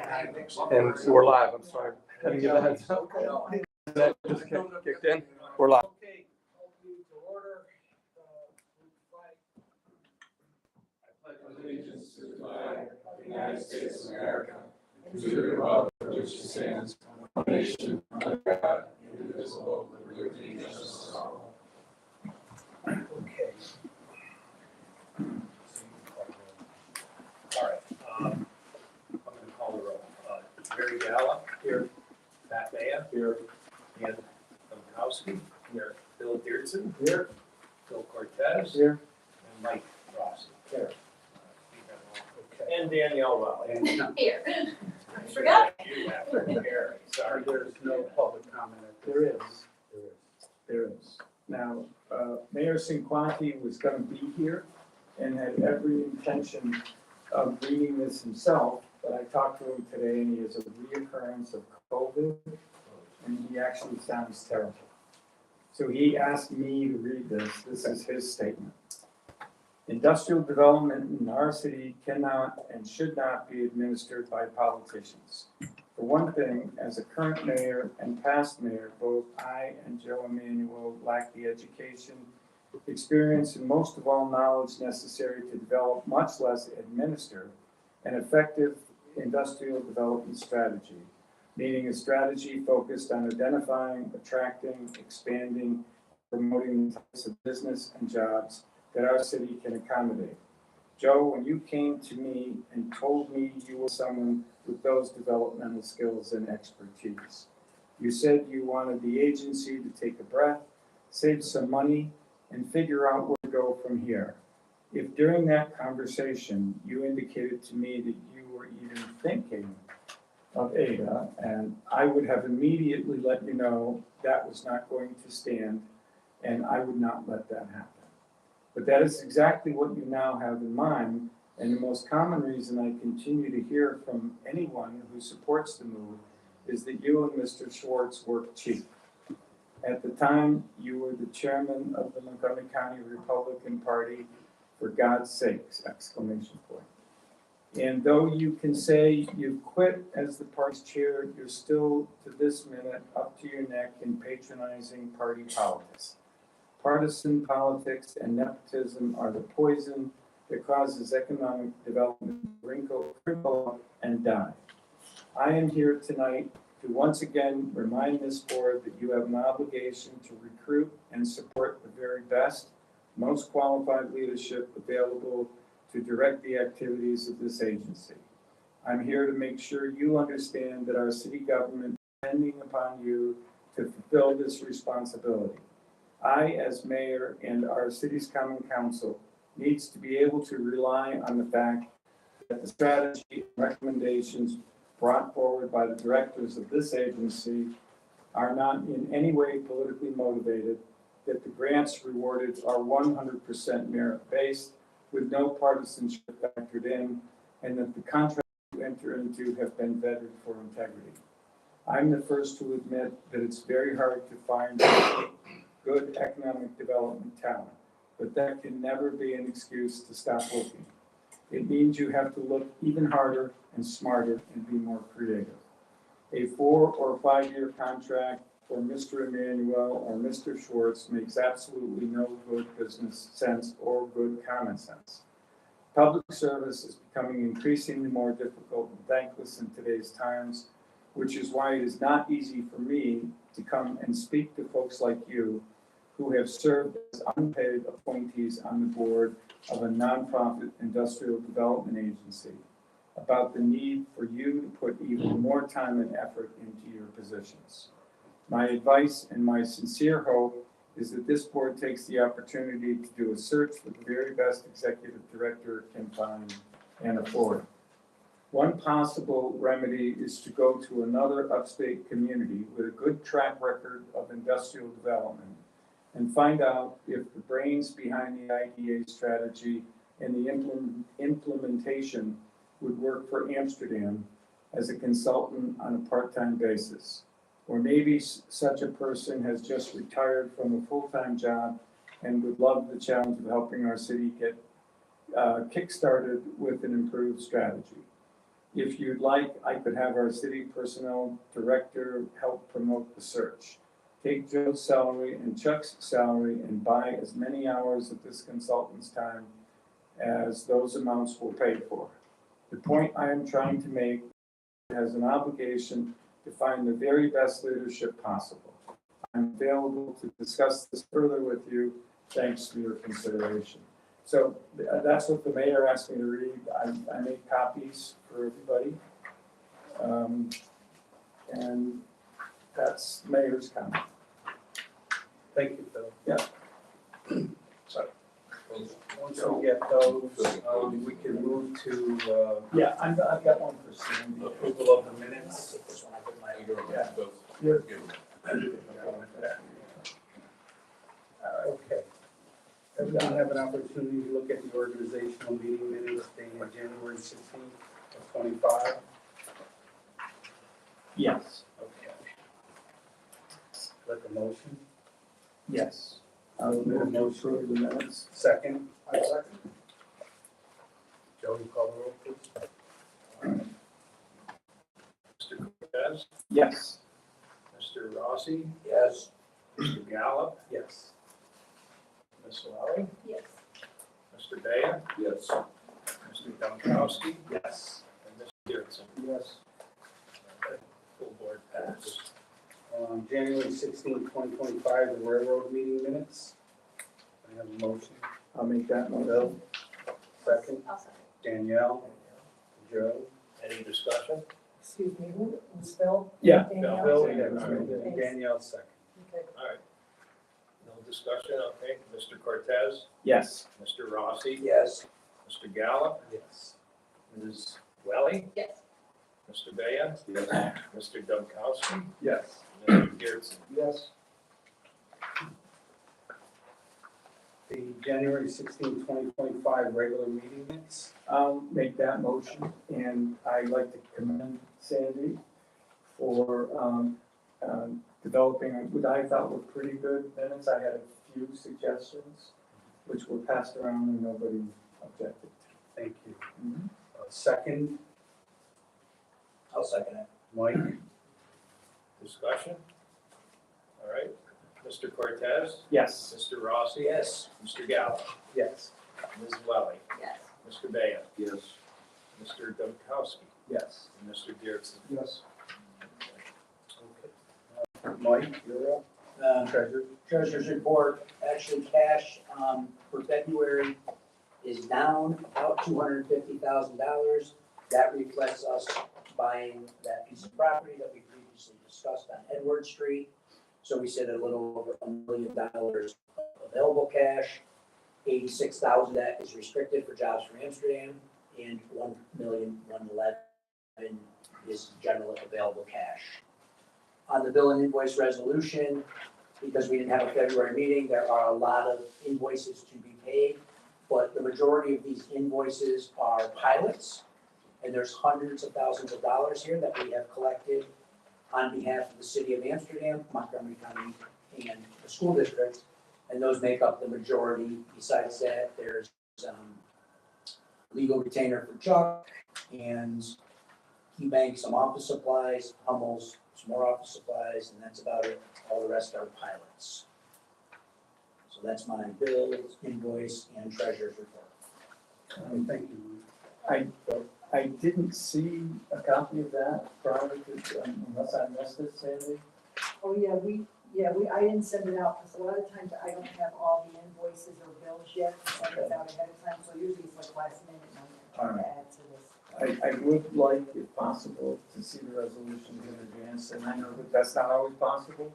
And we're live. I'm sorry. I didn't give a heads up. That just kicked in. We're live. Okay, call the meeting to order. I pledge allegiance to the flag of the United States of America and to the republic for which it stands, one nation under God, indivisible, with liberty and justice for all. Okay. All right. I'm going to call the roll. Mary Gala here. Pat Maya here. Ian Domkowski here. Bill Beardson here. Bill Cortez here. And Mike Rossi here. And Danielle Raleigh. Here. I forgot. You have to Gary. Sorry. There's no public comment. There is. Now, Mayor Cinquanti was going to be here and had every intention of reading this himself, but I talked to him today and he has a reoccurrence of COVID and he actually sounds terrible. So he asked me to read this. This is his statement. Industrial development in our city cannot and should not be administered by politicians. For one thing, as a current mayor and past mayor, both I and Joe Emanuel lack the education, experience, and most of all knowledge necessary to develop, much less administer, an effective industrial development strategy, meaning a strategy focused on identifying, attracting, expanding, promoting the types of business and jobs that our city can accommodate. Joe, when you came to me and told me you were someone with those developmental skills and expertise, you said you wanted the agency to take a breath, save some money, and figure out where to go from here. If during that conversation you indicated to me that you were even thinking of AIDA, and I would have immediately let you know that was not going to stand, and I would not let that happen. But that is exactly what you now have in mind, and the most common reason I continue to hear from anyone who supports the move is that you and Mr. Schwartz work cheap. At the time, you were the chairman of the Montgomery County Republican Party, for God's sakes, exclamation point. And though you can say you quit as the party's chair, you're still, to this minute, up to your neck in patronizing party politics. Partisan politics and nepotism are the poison that causes economic development to wrinkle up and die. I am here tonight to once again remind this board that you have an obligation to recruit and support the very best, most qualified leadership available to direct the activities of this agency. I'm here to make sure you understand that our city government is depending upon you to fulfill this responsibility. I, as mayor, and our city's common council needs to be able to rely on the fact that the strategy and recommendations brought forward by the directors of this agency are not in any way politically motivated, that the grants rewarded are 100% merit-based with no partisanship factored in, and that the contracts you enter into have been vetted for integrity. I'm the first to admit that it's very hard to find good economic development talent, but that can never be an excuse to stop looking. It means you have to look even harder and smarter and be more creative. A 4 or 5 year contract for Mr. Emanuel or Mr. Schwartz makes absolutely no good business sense or good common sense. Public service is becoming increasingly more difficult and thankless in today's times, which is why it is not easy for me to come and speak to folks like you who have served as unpaid appointees on the board of a nonprofit industrial development agency about the need for you to put even more time and effort into your positions. My advice and my sincere hope is that this board takes the opportunity to do a search for the very best executive director it can find and afford. One possible remedy is to go to another upstate community with a good track record of industrial development and find out if the brains behind the IDA strategy and the implementation would work for Amsterdam as a consultant on a part-time basis. Or maybe such a person has just retired from a full-time job and would love the challenge of helping our city get kick-started with an improved strategy. If you'd like, I could have our city personnel director help promote the search. Take Joe's salary and Chuck's salary and buy as many hours of this consultant's time as those amounts will pay for. The point I am trying to make has an obligation to find the very best leadership possible. I'm available to discuss this further with you. Thanks for your consideration. So that's what the mayor asked me to read. I made copies for everybody. And that's the mayor's comment. Thank you, Phil. Yeah. Once we get those, we can move to, Yeah, I've got one for Sandy. approval of the minutes. Yeah. Okay. Everyone have an opportunity to look at the organizational meeting minutes dated January 16th of 25? Yes, Okay. Like a motion? yes. I'll move to approve the minutes. Second? I second. Joe, you call the roll, please. Mr. Cortez? Yes. Mr. Rossi? Yes. Mr. Gallup? Yes. Ms. Lally? Yes. Mr. Baya? Yes. Mr. Domkowski? Yes. And Mr. Dirksen? Yes. Full board pass. January 16, 2025, the railroad meeting minutes. I have a motion. I'll make that motion. Bill? Second. I'll second. Danielle? Joe? Any discussion? Excuse me, who was Phil? Yeah. Danielle? Bill? Thanks. Danielle second. Okay. All right. No discussion, okay. Mr. Cortez? Yes. Mr. Rossi? Yes. Mr. Gallup? Yes. Ms. Welly? Yes. Mr. Baya? Yes. Mr. Domkowski? Yes. Mr. Dirksen? Yes. The January 16, 2025 regular meeting minutes. I'll make that motion, and I'd like to commend Sandy for developing what I thought were pretty good minutes. I had a few suggestions, which were passed around and nobody objected. Thank you. Mhm. Second, I'll second it. Mike. Discussion? All right. Mr. Cortez? Yes. Mr. Rossi? Yes. Mr. Gallup? Yes. Ms. Welly? Yes. Mr. Baya? Yes. Mr. Domkowski? Yes. And Mr. Dirksen? Yes. Okay. Mike, you're up. Treasurer? Treasurer's report, actually cash, for February is down about $250,000. That reflects us buying that piece of property that we previously discussed on Edward Street. So we said a little over $1 million available cash. 86,000 that is restricted for Jobs for Amsterdam, and 1,111,000 is general available cash. On the bill and invoice resolution, because we didn't have a February meeting, there are a lot of invoices to be paid, but the majority of these invoices are pilots, and there's hundreds of thousands of dollars here that we have collected on behalf of the city of Amsterdam, Montgomery County, and the school district, and those make up the majority. Besides that, there's legal retainer for Chuck, and Key Bank, some office supplies, Hummel's, some more office supplies, and that's about it. All the rest are pilots. So that's my bills, invoice, and treasurer's report. Thank you. I didn't see a copy of that prior to, unless I missed it, Sandy. Oh, I didn't send it out, because a lot of times I don't have all the invoices or bills yet, to send it out ahead of time, so usually it's like last minute, and I'm trying to add to this. I would like, if possible, to see the resolutions in advance, and I know that that's not always possible,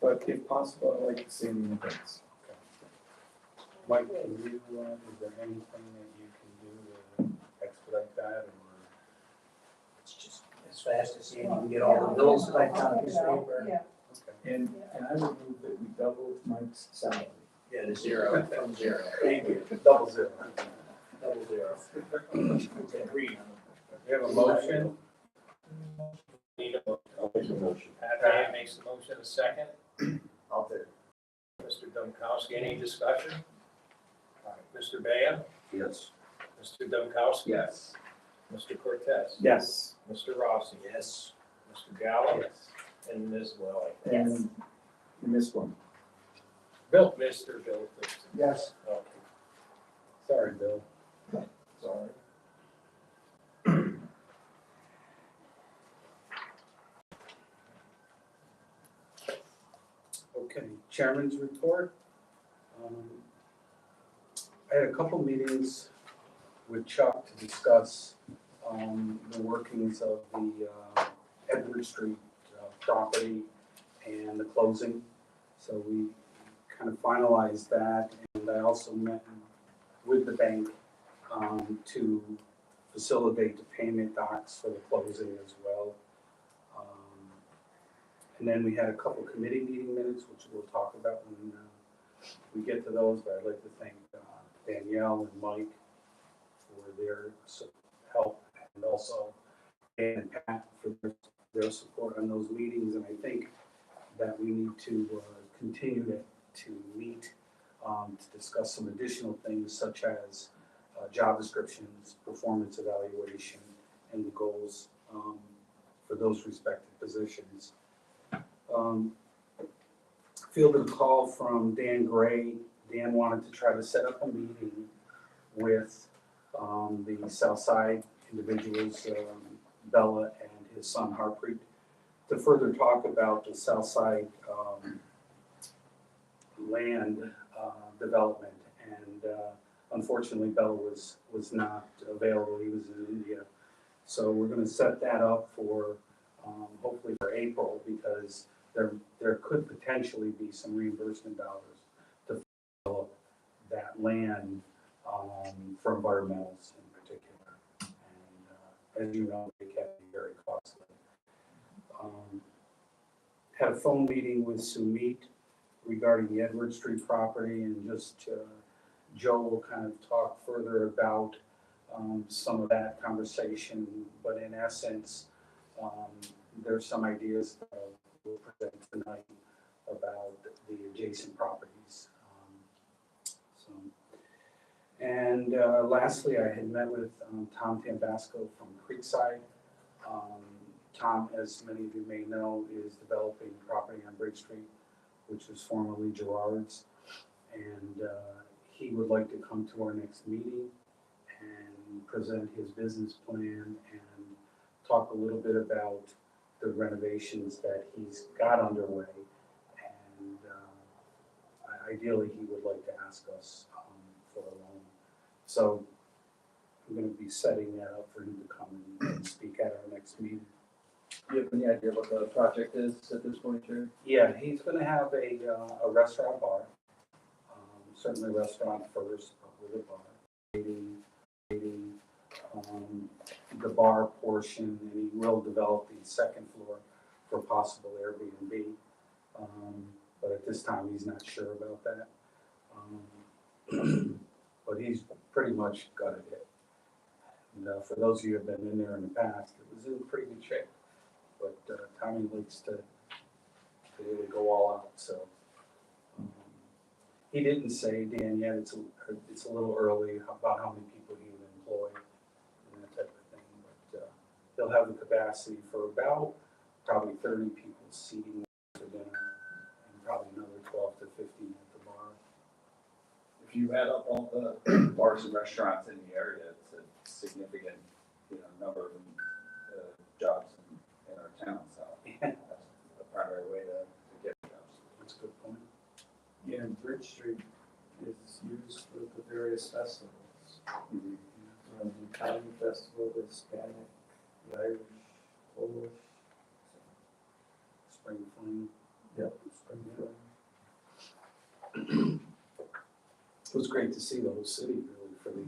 but if possible, I'd like to see them in advance. Mike, can you, is there anything that you can do to expedite that, or? It's just as fast as you can get all the bills typed on a piece of paper. Yeah, Okay. And I would move that we double Mike's salary. Yeah, to zero, from zero. Thank you. Double zero. Double zero. Agreed. We have a motion. Need a motion. I'll make a motion. Pat makes the motion, a second. I'll take it. Mr. Domkowski, any discussion? All right, Mr. Baya? Yes. Mr. Domkowski? Yes. Mr. Cortez, Yes. Mr. Rossi, Yes. Mr. Gallo, Yes. and Ms. Welly. Yes. And this one. Mr. Bill Thurston. Yes. Okay. Sorry, Bill. Sorry. Okay, chairman's report. I had a couple meetings with Chuck to discuss the workings of the Edward Street property and the closing. So we kind of finalized that, and I also met with the bank to facilitate the payment docs for the closing as well. And then we had a couple committee meeting minutes, which we'll talk about when we get to those, but I'd like to thank Danielle and Mike for their help, and also Dan and Pat for their support on those meetings. And I think that we need to continue to meet to discuss some additional things such as job descriptions, performance evaluation, and the goals for those respective positions. Fielded a call from Dan Gray. Dan wanted to try to set up a meeting with the Southside individuals, Bella and his son Harpreet, to further talk about the Southside land development. And unfortunately, Bella was not available. He was in India. So we're going to set that up for hopefully for April, because there could potentially be some reimbursement dollars to develop that land for environmentals in particular. And as you know, they can be very costly. Had a phone meeting with Sumit regarding the Edward Street property, and just Joe will kind of talk further about some of that conversation. But in essence, there's some ideas that we'll present tonight about the adjacent properties. And lastly, I had met with Tom Tambasco from Creekside. Tom, as many of you may know, is developing property on Bridge Street, which was formerly Gerard's. And he would like to come to our next meeting and present his business plan and talk a little bit about the renovations that he's got underway. And ideally, he would like to ask us for a loan. So I'm going to be setting that up for him to come and speak at our next meeting. Do you have any idea what the project is at this point, Jerry? Yeah, he's going to have a restaurant bar, certainly a restaurant first, but with a bar. The bar portion, and he will develop the second floor for possible Airbnb. But at this time, he's not sure about that. But he's pretty much gutted it. And for those of you who have been in there in the past, it was in pretty good shape. But Tommy likes to really go all out. So he didn't say, Dan, yet it's a little early about how many people he would employ and that type of thing. But he'll have the capacity for about probably 30 people seating for dinner, and probably another 12 to 15 at the bar. If you add up all the bars and restaurants in the area, it's a significant, number of jobs in our town. So that's the primary way to get jobs. That's a good point. Yeah, and Bridge Street is used for the various festivals. The Italian festival, the Hispanic, the Irish, Polish. Spring Fling. Yep, Spring It was great to see the whole city really for the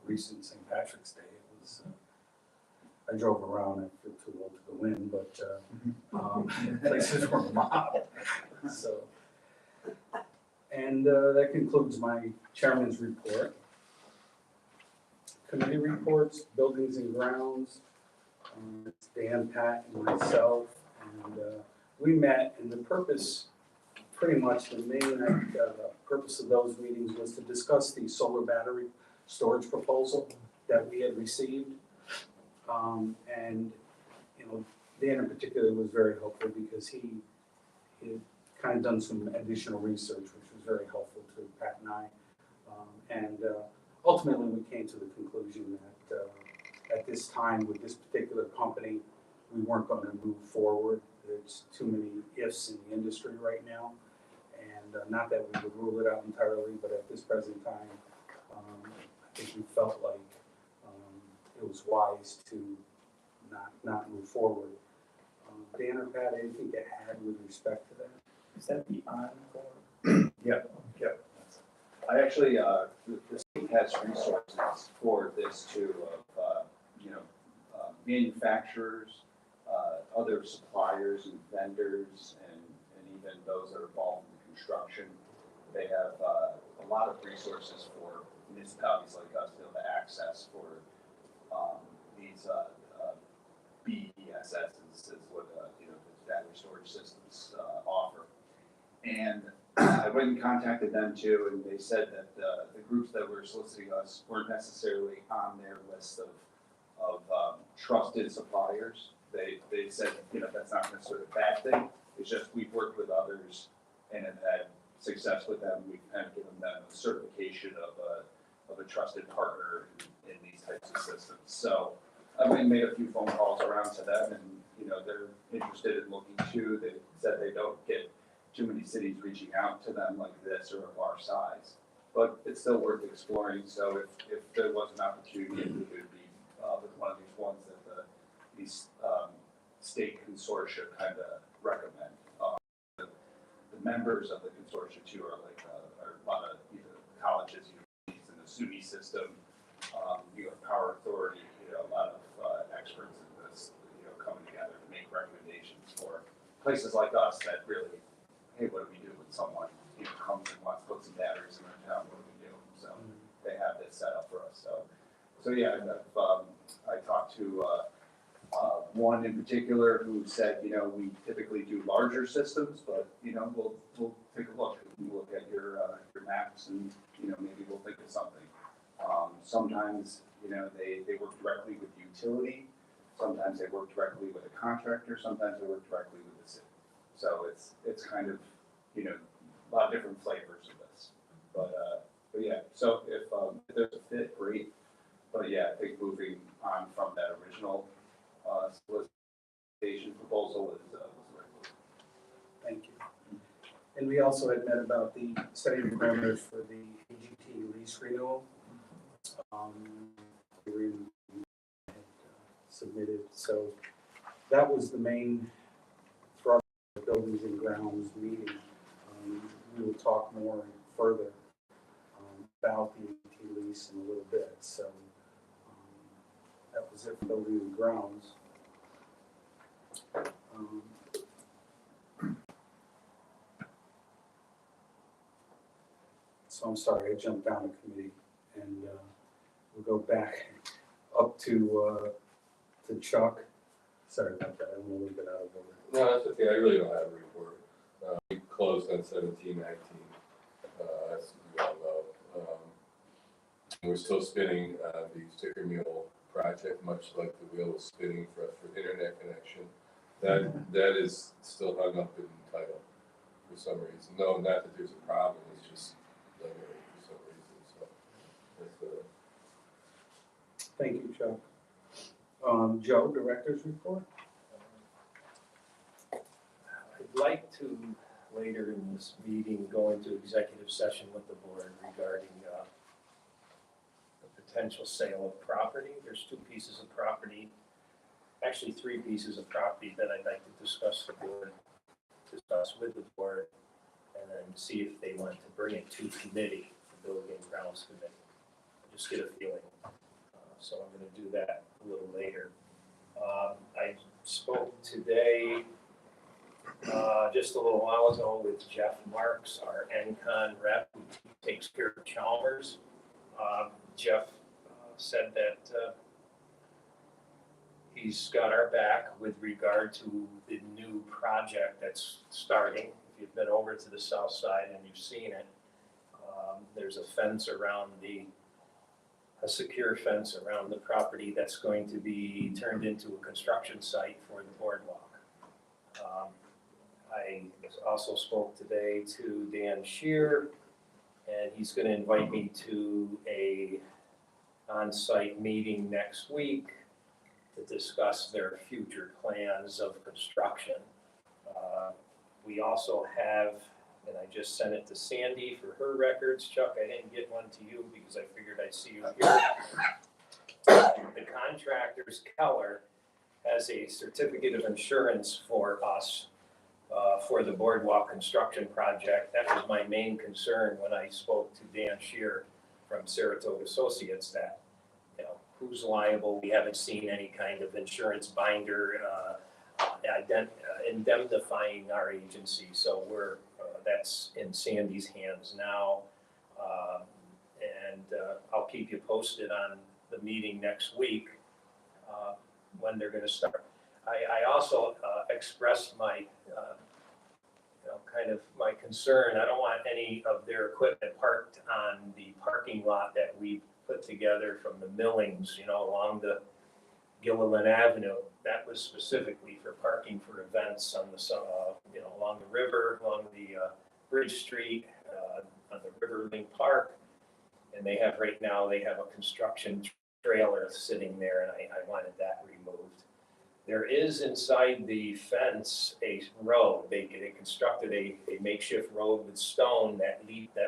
recent St. Patrick's Day. It was. I drove around. I feel too old to go in, but places were mobbed. So, and that concludes my chairman's report. Committee reports, buildings and grounds. It's Dan, Pat, and myself, and we met. And the purpose, pretty much the main purpose of those meetings was to discuss the solar battery storage proposal that we had received. And, you know, Dan in particular was very helpful because he had kind of done some additional research, which was very helpful to Pat and I. Ultimately, we came to the conclusion that at this time with this particular company, we weren't going to move forward. There's too many ifs in the industry right now. And not that we would rule it out entirely, but at this present time, I think we felt like it was wise to not move forward. Dan or Pat, anything to add with respect to that? Is that the encore? Yep. I actually, the state has resources for this too, of, manufacturers, other suppliers and vendors, and even those that are involved in construction. They have a lot of resources for municipalities like us to be able to access for these BESSs is what the battery storage systems offer. And I went and contacted them too, and they said that the groups that were soliciting us weren't necessarily on their list of trusted suppliers. They said, that's not necessarily a bad thing. It's just we've worked with others and have had success with them. We've kind of given them a certification of a trusted partner in these types of systems. So I went and made a few phone calls around to them, and they're interested in looking too. They said they don't get too many cities reaching out to them like this or of our size, but it's still worth exploring. So if there was an opportunity, it would be with one of these ones that these state consortia kind of recommend. The members of the consortia too are like are a lot of colleges, universities in the SUNY system, New York Power Authority, a lot of experts in this, coming together to make recommendations for places like us that really, hey, what do we do when someone comes and wants to put some batteries in our town? What do we do? So they have this set up for us. So yeah, I talked to one in particular who said, we typically do larger systems, but we'll take a look. We'll look at your maps, and maybe we'll think of something. Sometimes they work directly with the utility. Sometimes they work directly with a contractor. Sometimes they work directly with the city. So it's kind of a lot of different flavors of this. But yeah. So if there's a fit, great. But yeah, I think moving on from that original solicitation proposal is the right move. Thank you. And we also had met about the setting the parameters for the AGT lease renewal. We had submitted, so that was the main thrust of the Buildings and Grounds meeting. We will talk more further about the AGT lease in a little bit. So that was it for Buildings and Grounds. So I'm sorry, I jumped down a committee, and we'll go back up to Chuck. Sorry about that, I'm a little bit out of order. No, that's okay, I really don't have a report. We closed on 1719, as you all know. We're still spinning the sticker mule project, much like the wheel is spinning for us for internet connection. That is still hung up in title for some reason. No, not that there's a problem, it's just delayed for some reason. So that's Thank you, Chuck. Joe, Director's Report? I'd like to, later in this meeting, go into executive session with the board regarding the potential sale of property. There's two pieces of property, actually three pieces of property that I'd like to discuss with the board, and then see if they want to bring it to committee, the Building and Grounds Committee. Just get a feeling. So I'm going to do that a little later. I spoke today, just a little while ago, with Jeff Marks, our NCON rep, who takes care of Chalmers. Jeff said that he's got our back with regard to the new project that's starting. If you've been over to the south side and you've seen it, there's a fence around the a secure fence around the property that's going to be turned into a construction site for the boardwalk. I also spoke today to Dan Shear, and he's gonna invite me to a on-site meeting next week to discuss their future plans of construction. We also have, and I just sent it to Sandy for her records. Chuck, I didn't get one to you because I figured I'd see you here. The contractor's Keller has a certificate of insurance for us for the boardwalk construction project. That was my main concern when I spoke to Dan Shear from Saratoga Associates, that, you know, who's liable? We haven't seen any kind of insurance binder indemnifying our agency, so we're, that's in Sandy's hands now. And I'll keep you posted on the meeting next week, when they're gonna start. I also expressed my, kind of my concern. I don't want any of their equipment parked on the parking lot that we put together from the millings, along the Gilliland Avenue. That was specifically for parking for events on the, along the river, along the Bridge Street, on the River Link Park. And they have, right now, they have a construction trailer sitting there, and I wanted that removed. There is inside the fence a road. They constructed a makeshift road with stone that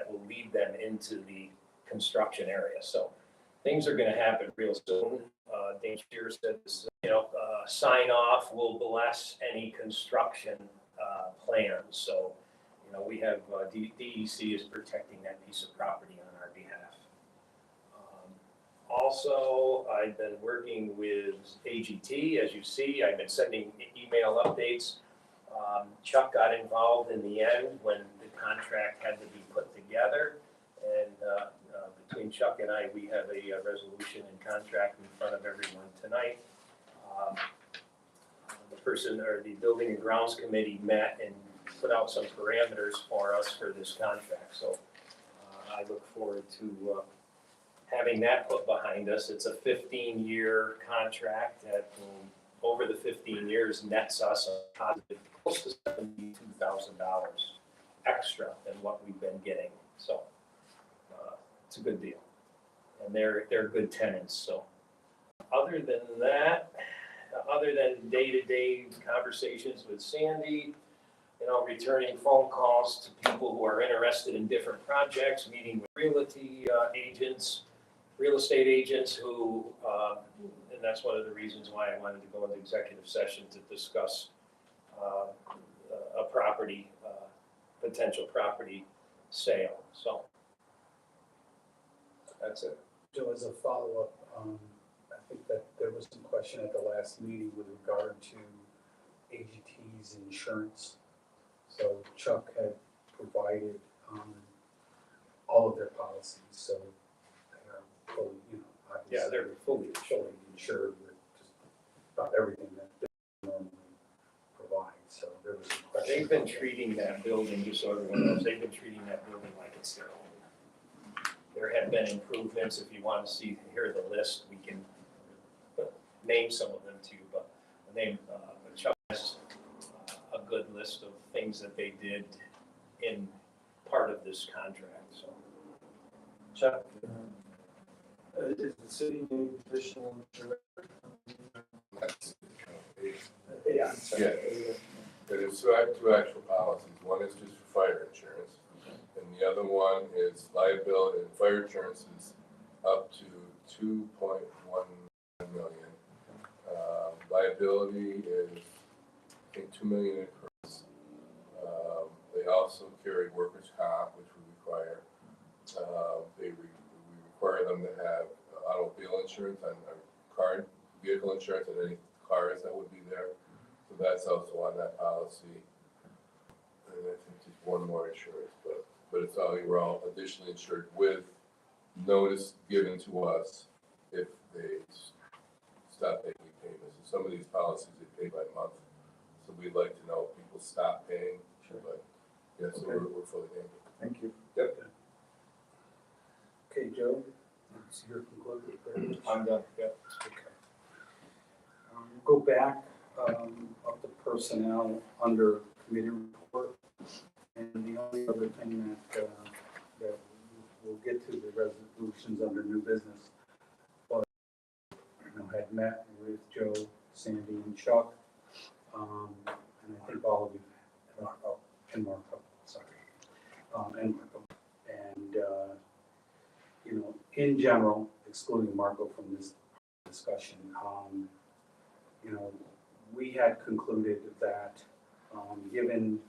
will lead them into the construction area. So things are gonna happen real soon. Dane Shear said, sign off will bless any construction plans. So, we have, DEC is protecting that piece of property on our behalf. Also, I've been working with AGT, as you see. I've been sending email updates. Chuck got involved in the end when the contract had to be put together. And between Chuck and I, we have a resolution and contract in front of everyone tonight. The Building and Grounds Committee met and put out some parameters for us for this contract. So I look forward to having that put behind us. It's a 15-year contract that over the 15 years nets us a positive close to $72,000 extra than what we've been getting. So it's a good deal. And they're good tenants. So other than that, other than day-to-day conversations with Sandy, returning phone calls to people who are interested in different projects, meeting with real estate agents who, and that's one of the reasons why I wanted to go into executive session to discuss a property, potential property sale. So that's it. Joe, as a follow-up, I think that there was some question at the last meeting with regard to AGT's insurance. So Chuck had provided all of their policies, so they are fully, obviously. Yeah, they're fully insured with just about everything that they normally provide, so there was some question. They've been treating that building, just so everyone knows, they've been treating that building like it's their own. There have been improvements. If you want to hear the list, we can name some of them to you, but Chuck has a good list of things that they did in part of this contract, so. Chuck, is the city doing additional insurance? Yeah. Yeah. There's two actual policies. One is just for fire insurance, and the other one is liability. And fire insurance is up to $2.1 million. Liability is, I think, $2 million across. They also carry workers' comp, which we require. We require them to have automobile insurance and car, vehicle insurance on any cars that would be there. So that's also on that policy. And I think just one more insurance, but it's all, you're all additionally insured with notice given to us if they stop making payments. So some of these policies they pay by month. So we'd like to know if people stop paying. Sure. But yeah, so Okay. we're fully handled. Thank you. Yep. Okay, Joe, so you're concluded? I'm done, yeah. Okay. We'll go back up to personnel under committee report. And the only other thing that we'll get to the resolutions under new business. But, had met with Joe, Sandy, and Chuck. And I think all of you, and Marco, sorry. And Marco. And, in general, excluding Marco from this discussion, we had concluded that given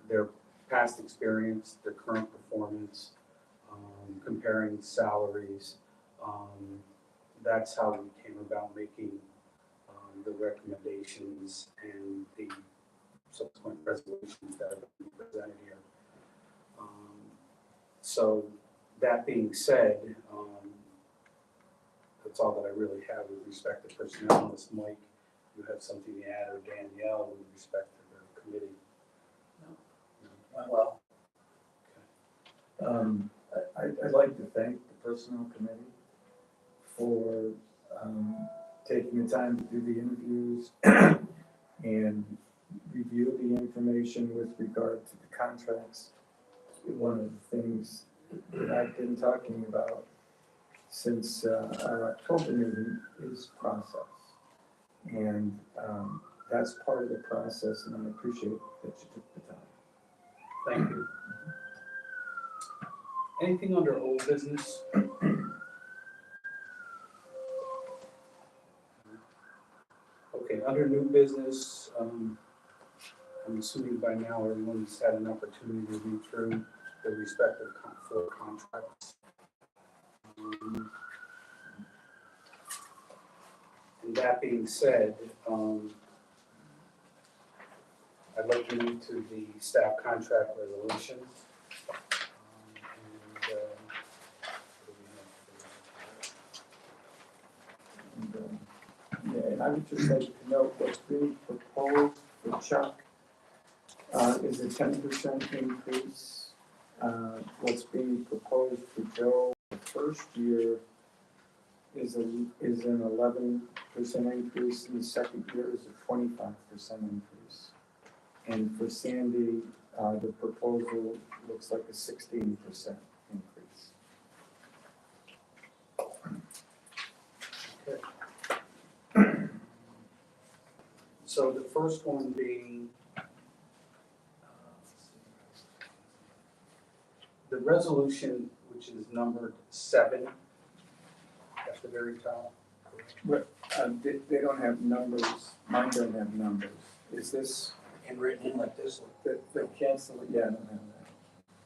their past experience, their current performance, comparing salaries, that's how we came about making the recommendations and the subsequent resolutions that have been presented here. So that being said, that's all that I really have with respect to personnel. Unless Mike, you have something to add, or Danielle with respect to the committee? Well, I'd like to thank the personnel committee for taking the time to do the interviews and review the information with regard to the contracts. One of the things that I've been talking about since our October meeting is process. And that's part of the process, and I appreciate that you took the time. Thank you. Anything under old business? Okay, under new business, I'm assuming by now everyone's had an opportunity to read through the respective four contracts. And that being said, I'd like to move to the staff contract resolution. And I would just like to note what's being proposed for Chuck is a 10% increase. What's being proposed for Joe the first year is an 11% increase, and the second year is a 25% increase. And for Sandy, the proposal looks like a 16% increase. Okay. So the first one being the resolution, which is numbered 7 at the very top. They don't have numbers. Mine don't have numbers. Is this and written in like this. the cancel? Yeah, I don't have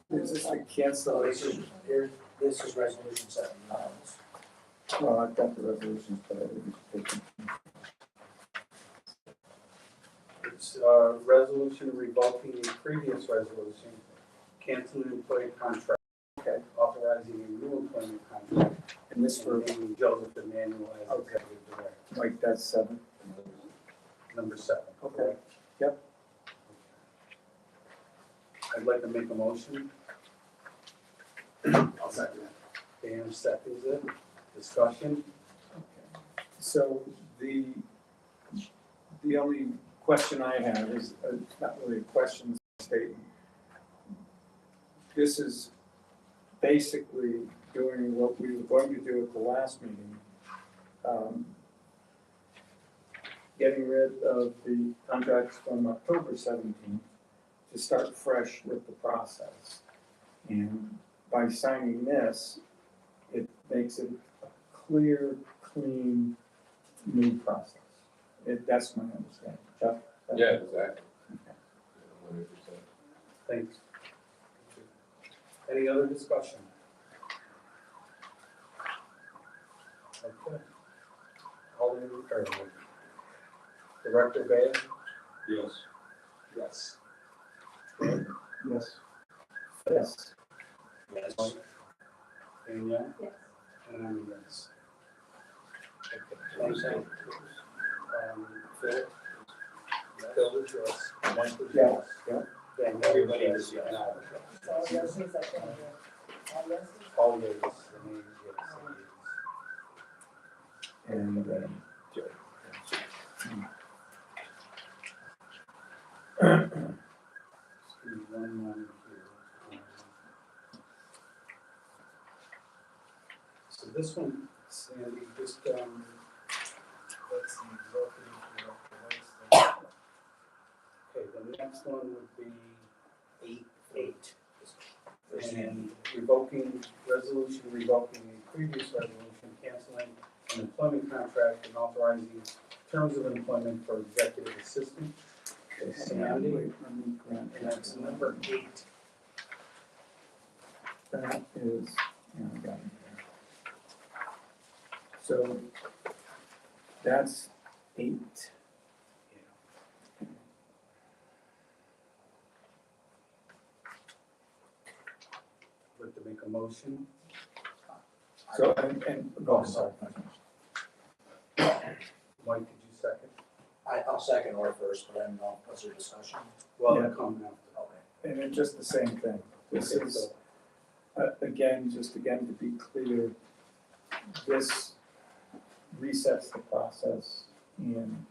that. Is this the cancellation? This is resolution 7. Well, I've got the resolutions, but I didn't take them. It's a resolution revoking a previous resolution, canceling an employee contract, authorizing a new employment contract, And this for, naming Joseph Emmanuel as Okay. executive director. like, that's 7. Number 7. Okay. correct? Yep. I'd like to make a motion. I'll second it. Dan seconds it. Discussion. Okay. So the only question I have is, not really a question, it's a statement. This is basically doing what we were going to do at the last meeting, getting rid of the contracts from October 17th to start fresh with the process. And by signing this, it makes it a clear, clean, new process. That's my understanding. Chuck? Yeah, exactly. 100%. Thanks. Any other discussion? Okay. All in favor? Director Bayer? Yes. Yes. Yes. Yes. Yes. Danielle? Yes. And I'm a yes. Okay. Thank you. Phil? Phil is yes. Mike is Yeah. yes. Yeah. Then everybody is yes. So yes, means I can do all yeses? All yeses. The name is yes. and, Joe. Just give me one moment here. So this one, Sandy, just, let's see, okay, the next one would be Eight. and resolution revoking a previous resolution, canceling an employment contract and authorizing terms of employment for executive assistant. Okay, Sandy, Wait, let me grant and that's number 8. That is, yeah, I got it here. So that's 8. Like to make a motion? So, and, go, sorry. Mike, did you second? I'll second or first, but I don't know, what's your discussion? Well, Yeah. come after. Okay. And it's just the same thing. This is, again, just again to be clear, this resets the process and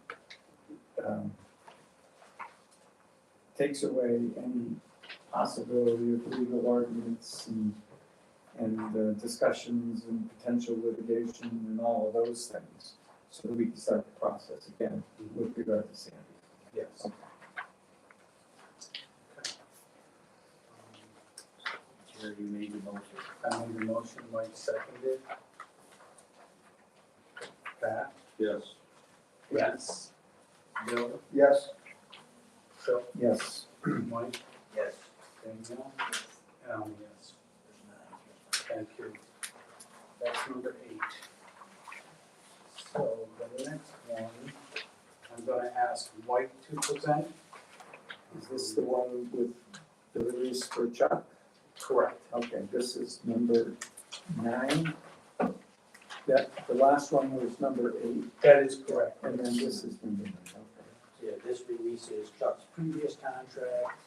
takes away any possibility of legal arguments and discussions and potential litigation and all of those things, so that we can start the process again with regard to Sandy. Yes. Okay. Jerry, you made the motion. I made the motion, Mike seconded. Pat? Yes. Yes. Bill? Yes. Phil? Yes. Mike? Yes. Danielle? Yes. Thank you. That's number 8. So the next one, I'm gonna ask Mike to present. Is this the one with the release for Chuck? Correct. Okay, this is number 9. That, the last one was number 8, That is correct. and then this is number 9, okay. So yeah, this releases Chuck's previous contract.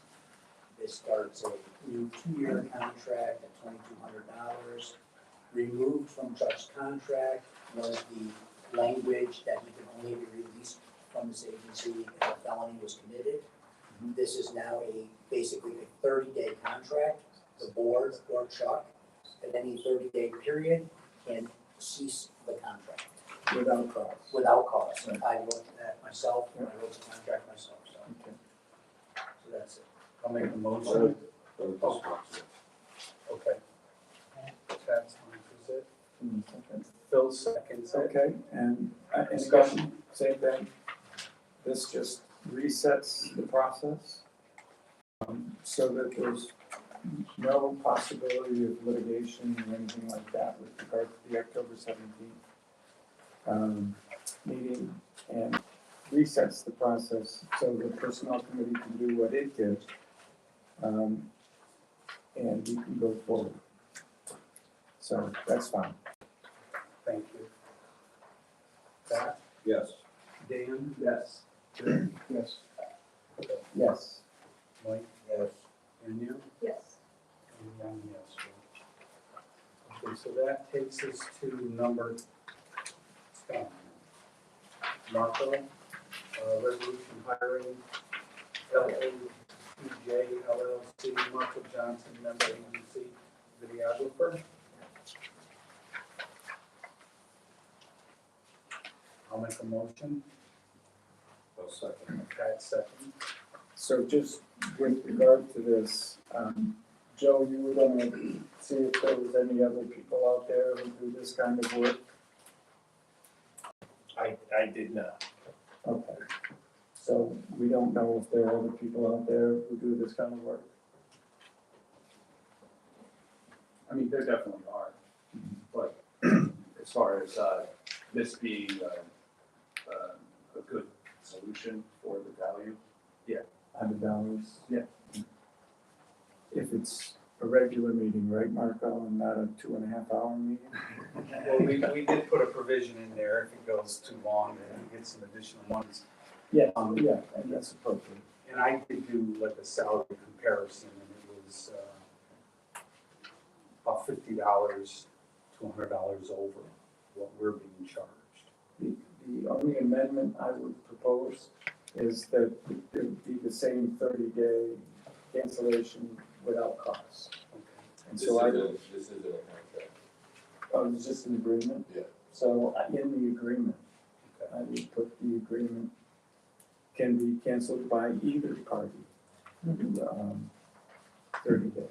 This starts a new 2-year contract at $2,200. Removed from Chuck's contract was the language that he could only be released from this agency if a felony was committed. This is now basically a 30-day contract. The board or Chuck, at any 30-day period, can cease the contract Without cause. without cause. I looked at myself, I wrote the contract myself, so Okay. that's it. I'll make a motion. Oh. Okay. That's fine, is it? Okay. Phil seconds it. Okay, and Discussion. same thing. This just resets the process so that there's no possibility of litigation or anything like that with regard to the October 17th meeting, and resets the process so the personnel committee can do what it did, and we can go forward. So that's fine. Thank you. Pat? Yes. Dan? Yes. Bill? Yes. Yes. Mike? Yes. Danielle? Yes. And I'm yes. Okay, so that takes us to number 10. Marco, resolution hiring LAPJ LLC, Marco Johnson, member agency, videographer. I'll make a motion. I'll second. Pat second. So just with regard to this, Joe, you were gonna see if there was any other people out there who do this kind of work? I did not. Okay. So we don't know if there are other people out there who do this kind of work? I mean, there definitely are, but as far as this being a good solution for the value, $100? Yeah. If it's a regular meeting, right, Marco, and not a 2.5-hour meeting? Well, we did put a provision in there, if it goes too long, then we get some additional ones. Yeah, yeah, and that's appropriate. And I did do like a salary comparison, and it was about $50 to $100 over what we're being charged. The only amendment I would propose is that it would be the same 30-day cancellation without cost. And This so I, isn't a contract. it's just an agreement? Yeah. So in the agreement, I would put the agreement can be canceled by either party, 30 days.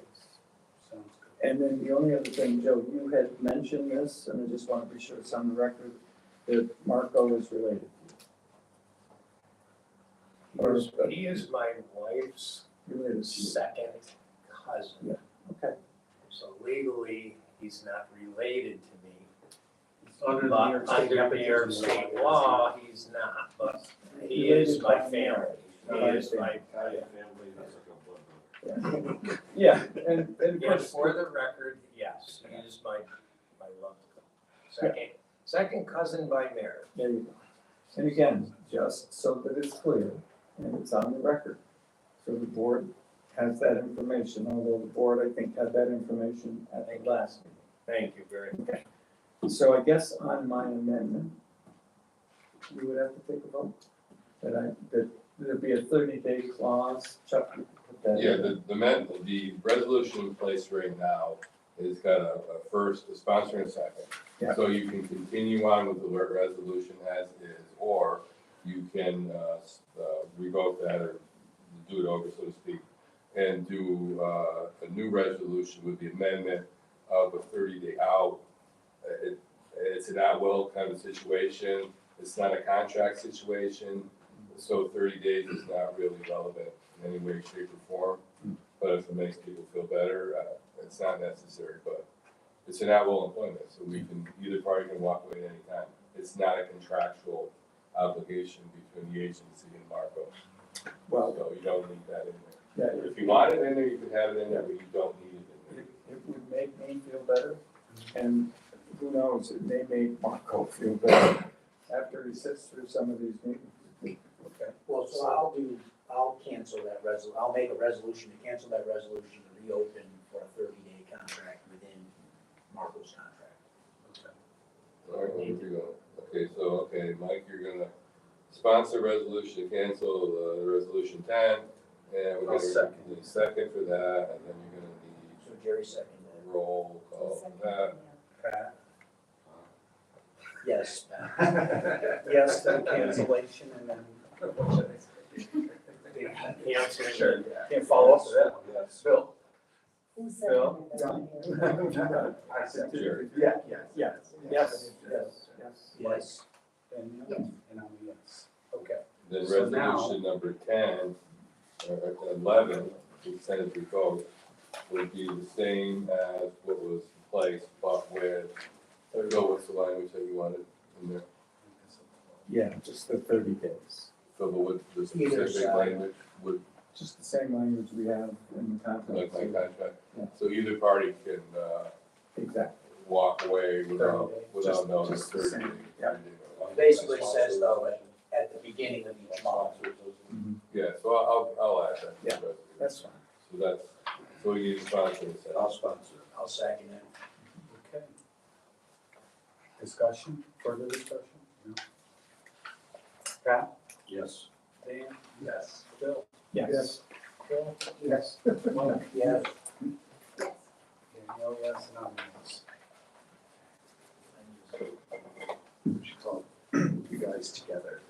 Sounds good. And then the only other thing, Joe, you had mentioned this, and I just want to be sure it's on the record, that Marco is related to you. He is my wife's Related to you. second cousin. Yeah. Okay. So legally, he's not related to me. Under the New But York State under New York nepotism state law, law, he's not, but he is my family. He is my, Yeah, and yes, for the record, yes, he is my loved second cousin by marriage. there you go. And again, just so that it's clear, and it's on the record, so the board has that information, although the board, I think, had that information at the last meeting. Thank you very much. So I guess on my amendment, you would have to take a vote, that there'd be a 30-day clause, Chuck, you could put that Yeah, in. the resolution in place right now has got a sponsor and a second. Yeah. So you can continue on with the resolution as is, or you can, revoke that or do it over, so to speak, and do, a new resolution with the amendment of a 30-day out. It's an at-will kind of situation, it's not a contract situation, so 30 days is not really relevant in any way, shape, or form. But if it makes people feel better, it's not necessary, but it's an at-will employment, so either party can walk away at any time. It's not a contractual obligation between the agency and Marco, Well, so you don't need that in yeah, there. If you want it in there, you can have it in there, but you don't need it in there. it would make me feel better, and who knows, it may make Marco feel better after he sits through some of these meetings. Okay. Well, so I'll cancel that I'll make a resolution to cancel that resolution and reopen for a 30-day contract within Marco's contract. All right, where we go? Okay, Mike, you're gonna sponsor resolution to cancel, resolution 10, and we're I'll gonna second. need a second for that, and then you're gonna So Jerry seconded. need a roll call for that. Pat? Yes. Yes to the cancellation and then. Sure. Can't follow up with that one, yes. Bill? Who Phil? seconded that? I said Jerry. Yes, yes. Yes. Danielle? Yes. And I'm a yes. Okay. Then So now- resolution number 10, or 11, consent as revoked, would be the same as what was in place, but with, Bill, what's the language that you wanted in there? Yeah, just the 30 days. So with the Either specific side. language would, Just the same language we have in the contract. like my contract? Yeah. So either party can, Exactly. walk away without Just- notice, just the 30 same. days. Yeah. Basically says though, at the beginning of each month. Mhm. Yeah, so I'll add that. to the Yeah. resolution. That's fine. So we need a sponsor and a second. I'll sponsor. I'll second it. Okay. Discussion, further discussion? No. Pat? Yes. Dan? Yes. Bill? Yes. Bill? Yes. Mike? Yes. Danielle, yes, and I'm a yes. We should call you guys together.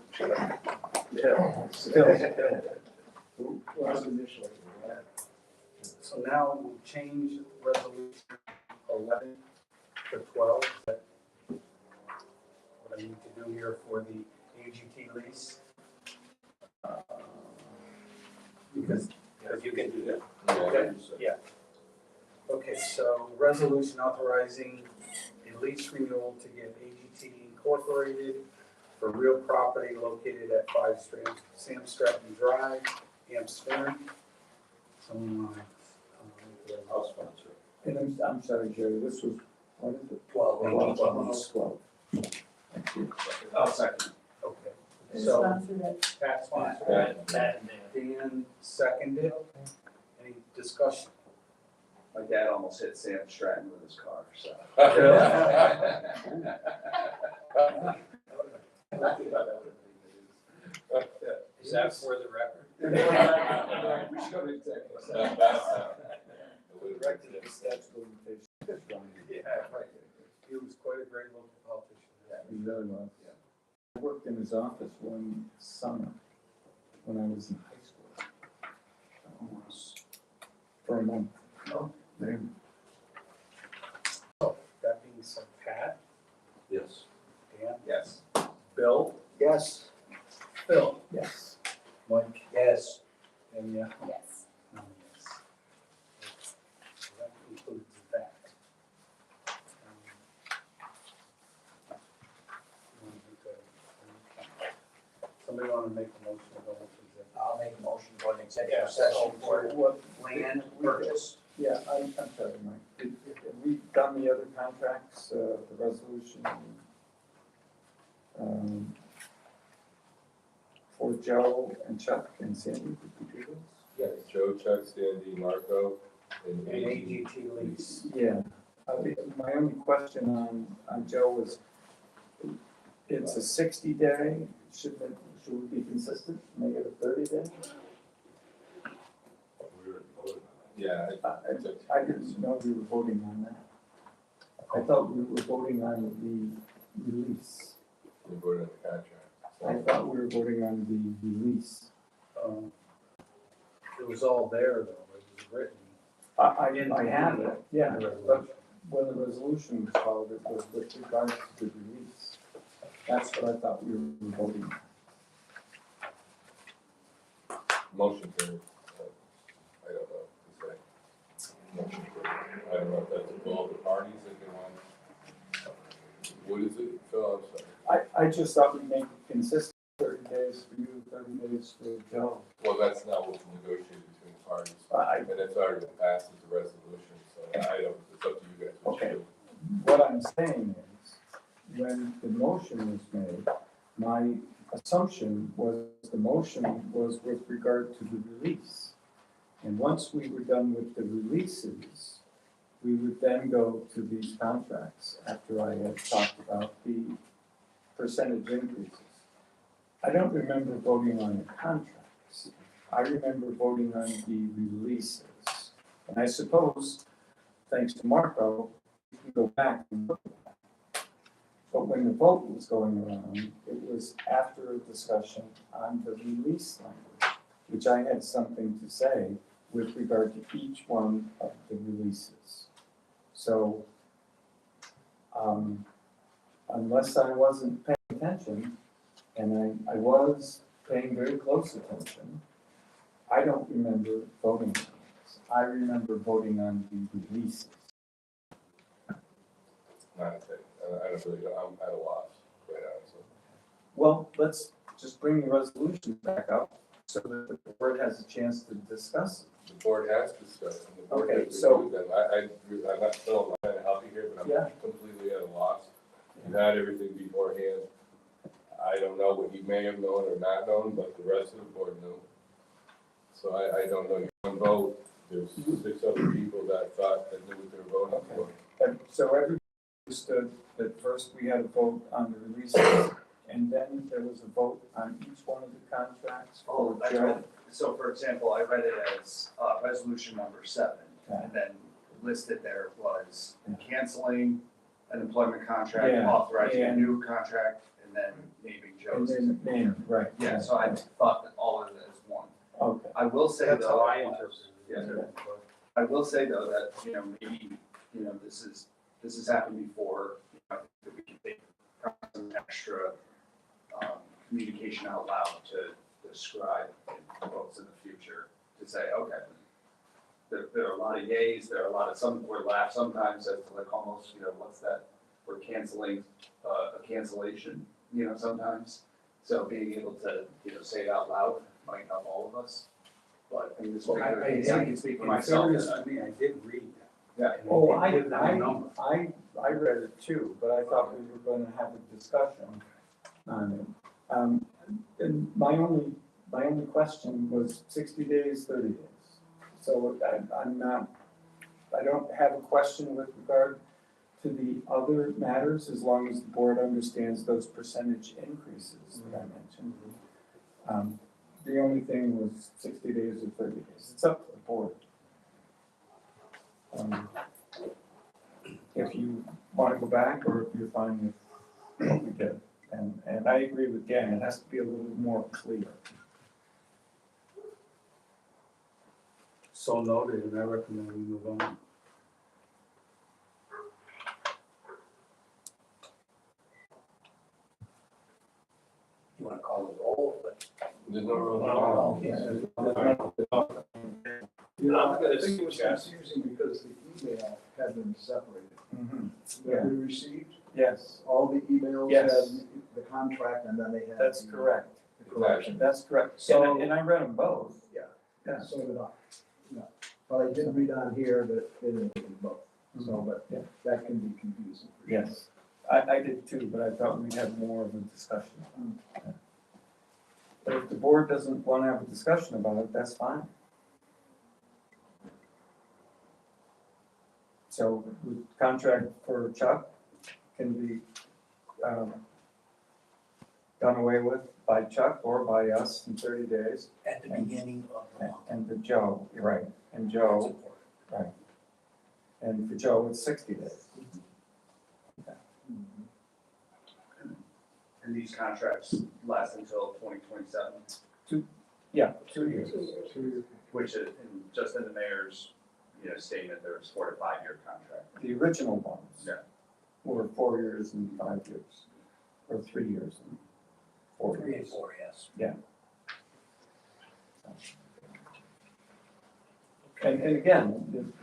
So now we'll change resolution 11 to 12. Is that what I need to do here for the AGT lease? Because You can do that. Okay, yeah. Okay, so resolution authorizing a lease renewal to give AGT Incorporated for real property located at 5 Sam Stratton Drive, Amsterdam. Someone, I'll sponsor. And I'm sorry, Jerry, this was, what is it? 12 AGT lease. 12. Thank you. I'll second. okay. Who So sponsored it? Pat sponsored, That and Dan seconded. Any discussion? My dad almost hit Sam Stratton with his car, so. Is that for the record? We should go to executive session. Directed the statute of limitations. Yeah, right. He was quite a great local politician. He really was. I worked in his office one summer when I was in high school. For a month. Oh. There. That being said, Pat, Yes. Dan, Yes. Bill, Yes. Phil, Yes. Mike, Yes. and yeah. Yes. Yes. So that concludes that. Somebody want to make a motion to go into executive? I'll make a motion to go into Yeah, executive session for What, land purchase. yeah, I'm sorry, Mike. Have we done the other contracts, the resolution? For Joe and Chuck and Sandy, did we do those? Yes. Joe, Chuck, Sandy, Marco, and And AG. AGT lease. Yeah, my only question on Joe was, it's a 60-day, should we be consistent, make it a 30-day? Yeah. I didn't know we were voting on that. I thought we were voting on the release. We voted on the contract. I thought we were voting on the release. It was all there though, it was written. I have it, yeah, in the but resolution. when the resolution was called, it was with regards to the release. That's what I thought we were voting on. Motion carried. I don't know what to say. Motion carried. I don't know if that's all the parties that they want. What is it, Phil? I'm sorry. I just thought we'd make it consistent, 30 days for you, 30 days for Joe. Well, that's not what's negotiated between the parties. And it's already been passed as a resolution, so I don't, it's up to you guys what you Okay. do. What I'm saying is, when the motion was made, my assumption was the motion was with regard to the release. And once we were done with the releases, we would then go to these contracts after I had talked about the percentage increases. I don't remember voting on the contracts. I remember voting on the releases. And I suppose, thanks to Marco, we can go back and look at that. But when the vote was going around, it was after a discussion on the release language, which I had something to say with regard to each one of the releases. So, unless I wasn't paying attention, and I was paying very close attention, I don't remember voting on this. I remember voting on the releases. Not a thing. I don't really, I'm at a loss, quite honestly. Well, let's just bring the resolution back up so that the board has a chance to discuss it. The board has discussed, and the board Okay, has so- reviewed them. I'm not still trying to help you here, but Yeah. I'm completely at a loss. You had everything beforehand. I don't know what you may have known or not known, but the rest of the board knew. So I don't know. One vote, there's 6 other people that thought that knew what they were voting for. And so everybody understood that first we had a vote on the releases, and then there was a vote on each one of the contracts Oh, for that's Joe. right. So for example, I read it as, resolution number 7, Okay. and then listed there was canceling an employment contract, Yeah, authorizing a and- new contract, and then naming And Joe's. then, name, right. Yeah, so I thought that all of it as one. Okay. I will say That's how though, I interpreted it. Yeah. I will say though that, maybe, this has happened before. I think that we can take some extra, communication out loud to describe folks in the future, to say, okay, there are a lot of yays, there are a lot of, some would laugh sometimes as to like almost, what's that? We're canceling, a cancellation, sometimes. So being able to, say it out loud might help all of us. But in this Well, particular I case, I can speak for myself. In fairness to me, I did read that. Yeah. And Oh, I did give them a number. I read it too, but I thought we were gonna have a discussion on it. And my only question was 60 days, 30 days. So I don't have a question with regard to the other matters, as long as the board understands those percentage increases that I mentioned. The only thing was 60 days or 30 days. It's up to the board. If you want to go back, or if you're fine with what we did. And I agree with Dan, it has to be a little more clear. So noted, and I recommend we move on. You wanna call it roll, but. There's no real. Well, Yeah. I'm gonna I think it was suggest, confusing because the email had been separated. Mhm. That we received, Yes, all the emails Yes. had the contract and then they had. that's the- correct. The correction. That's correct. So- And I read them both. Yeah. Yeah. So did I. Yeah. But I did read on here that they didn't do both. So, but Yeah. that can be confusing. for sure. Yes, I did too, but I thought we'd have more of a discussion. But if the board doesn't want to have a discussion about it, that's fine. So the contract for Chuck can be done away with by Chuck or by us in 30 days. at the beginning of the month. And for Joe, you're right, and That's Joe, important. and for Joe, it's 60 days. Mhm. And these contracts last until 2027, Yeah, 2 years. which is, just in the mayor's, statement, there's 4 to 5 year contract. The original ones Yeah. were 4 years and 5 years, or 3 years and 4 3 and years. 4, yes. And again,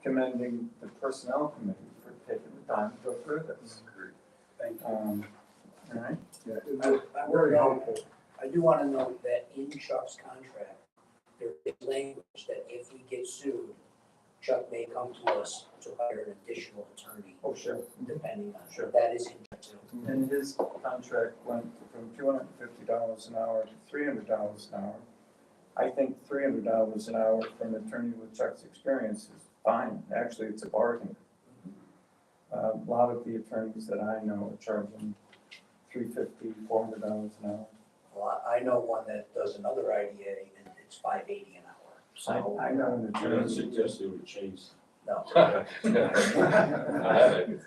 commending the personnel committee for taking the time to go through this. Thank you. All right, Yeah, it I was I very would helpful. I do wanna note that in Chuck's contract, there is language that if we get sued, Chuck may come to us to hire an additional attorney, oh, sure. depending on, Sure. that is in there too. And his contract went from $250 an hour to $300 an hour. I think $300 an hour for an attorney with Chuck's experience is fine. Actually, it's a bargain. A lot of the attorneys that I know are charging $350, $400 an hour. Well, I know one that does another IDA and it's $580 an hour, so, I know an I don't attorney, suggest you would chase. no. I who charges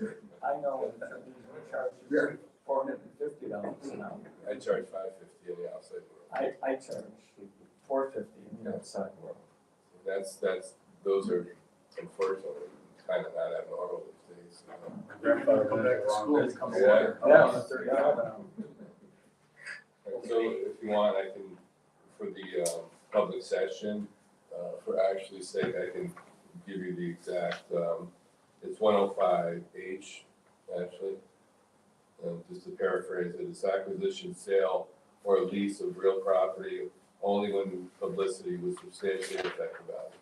$450 an hour. charge $550 in the outside world. I charge $450 in the outside world. Those are unfortunately kind of not abnormal these days. My grandfather Come went back to the wrong school. business. Yeah. Yeah. And so if you want, I can, for the public session, for actually sake, I can give you the exact, it's 105H, actually. Just to paraphrase it, it's acquisition, sale, or lease of real property only when publicity was substantially affected value.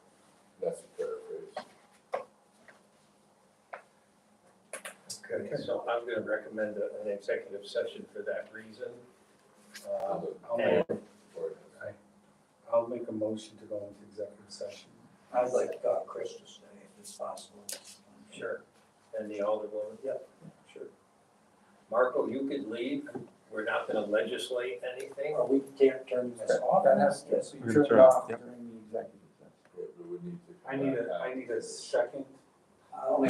That's the paraphrase. okay, so I'm gonna recommend an executive session for that reason. I'll make a motion to go into executive session. I'd like Chris to stay if it's possible. Sure, and the Alderwoman? Yep. Sure. Marco, you could leave, we're not gonna legislate anything. Or we can't turn this off. That has to Yes. be turned off during the executive session. We would need to. I need a second. I'll make